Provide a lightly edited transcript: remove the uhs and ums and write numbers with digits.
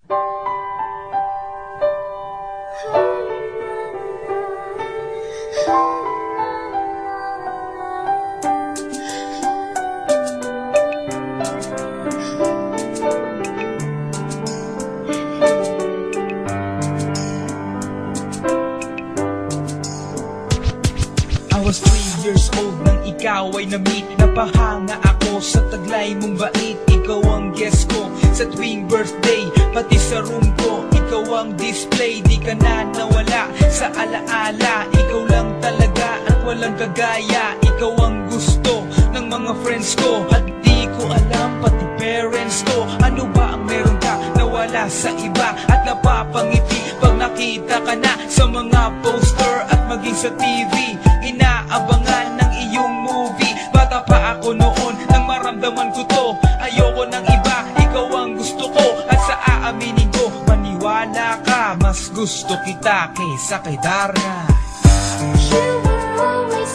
I was 3 years old nang ikaw ay na-meet. Napahanga ako sa taglay mong bait. Ikaw ang guest ko sa tuwing birthday, pati sa room ko. Ikaw ang display, di ka na nawala sa alaala. Ikaw lang talaga at walang kagaya. Ikaw ang gusto ng mga friends ko, at di ko alam pati parents ko. Ano ba ang meron ka na wala sa iba, at napapangiti pag nakita ka na sa mga poster at maging sa TV. Inaabangan ng iyong movie. Bata pa ako noon nang maramdaman ko to. Ayoko ng iba, ikaw ang gusto ko. At sa aaminin ko, maniwala ka, mas gusto kita kaysa kay Darna. You were always